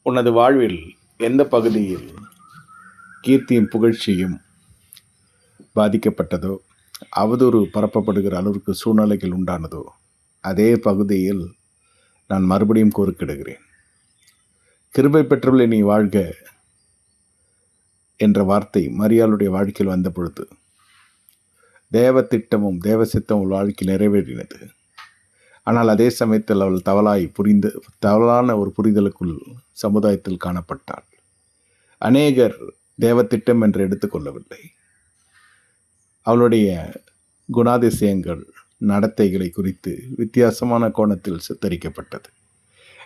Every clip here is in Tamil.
உனது வாழ்வில் எந்த பகுதியில் கீர்த்தியும் புகழ்ச்சியும் பாதிக்கப்பட்டதோ, அவதூறு பரப்பப்படுகிற அளவிற்கு சூழ்நிலைகள் உண்டானதோ, அதே பகுதியில் நான் மறுபடியும் குறுக்கிடுகிறேன். கிருபை பெற்றுள்ள நீ வாழ்க என்ற வார்த்தை மரியாளுடைய வாழ்க்கையில் வந்த பொழுது தேவ திட்டமும் தேவ சித்தமும் வாழ்க்கை நிறைவேறினது. ஆனால் அதே சமயத்தில் அவள் தவறான ஒரு புரிதலுக்குள் சமுதாயத்தில் காணப்பட்டாள். அநேகர் தேவ திட்டம் என்று எடுத்துக்கொள்ளவில்லை. அவளுடைய குணாதிசயங்கள் நடத்தைகளை குறித்து வித்தியாசமான கோணத்தில் சித்தரிக்கப்பட்டது.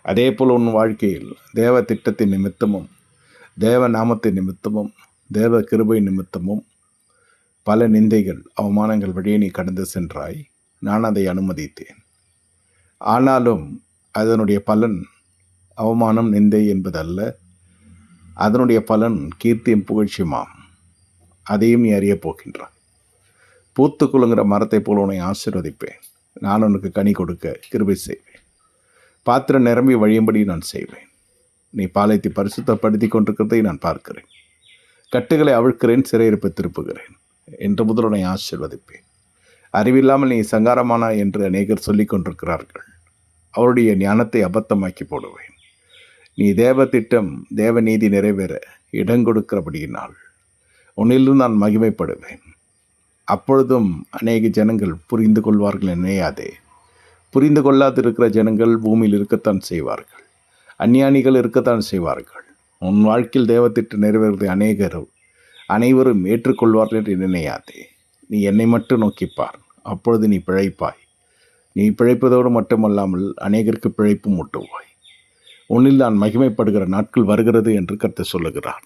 அதே போல் உன் வாழ்க்கையில் தேவ திட்டத்தின் நிமித்தமும் தேவ நாமத்தின் நிமித்தமும் தேவ கிருபை நிமித்தமும் பல நிந்தைகள் அவமானங்கள் வழியே நீ கடந்து சென்றாய். நான் அதை அனுமதித்தேன். ஆனாலும் அதனுடைய பலன் அவமானம் நிந்தை என்பதல்ல, அதனுடைய பலன் கீர்த்தியும் புகழ்ச்சியுமாம். அதையும் நீ அறியப் போகின்றாய். பூத்து குலுங்குற மரத்தை போல உன்னை ஆசீர்வதிப்பேன். நான் உனக்கு கனி கொடுக்க கிருபை செய்வேன். பாத்திரம் நிரம்பி வழியும்படி நான் செய்வேன். நீ பாளையத்தை பரிசுத்தப்படுத்தி கொண்டிருக்கிறதை நான் பார்க்கிறேன். கட்டுகளை அவிழ்க்கிறேன், சிறையிருப்பை திருப்புகிறேன் என்று முதல் உன்னை ஆசீர்வதிப்பேன். அறிவில்லாமல் நீ சங்காரமானா என்று அநேகர் சொல்லிக் கொண்டிருக்கிறார்கள். அவருடைய ஞானத்தை அபத்தமாக்கி போடுவேன். நீ தேவ திட்டம் தேவ நீதி நிறைவேற இடங்கொடுக்கிறபடியினால் உன்னிலும் நான் மகிமைப்படுவேன். அப்பொழுதும் அநேக ஜனங்கள் புரிந்து கொள்வார்கள் நினையாதே. புரிந்து கொள்ளாதிருக்கிற ஜனங்கள் பூமியில் இருக்கத்தான் செய்வார்கள். அஞ்ஞானிகள் இருக்கத்தான் செய்வார்கள். உன் வாழ்க்கையில் தேவ திட்டம் நிறைவேறுவதை அனைவரும் ஏற்றுக்கொள்வார்கள் என்று நினையாதே. நீ என்னை மட்டும் நோக்கிப்பார். அப்பொழுது நீ பிழைப்பாய். நீ பிழைப்பதோடு மட்டுமல்லாமல் அநேகருக்கு பிழைப்பும் ஊட்டுவாய். உன்னில் நான் மகிமைப்படுகிற நாட்கள் வருகிறது என்று கர்த்தர் சொல்லுகிறார்.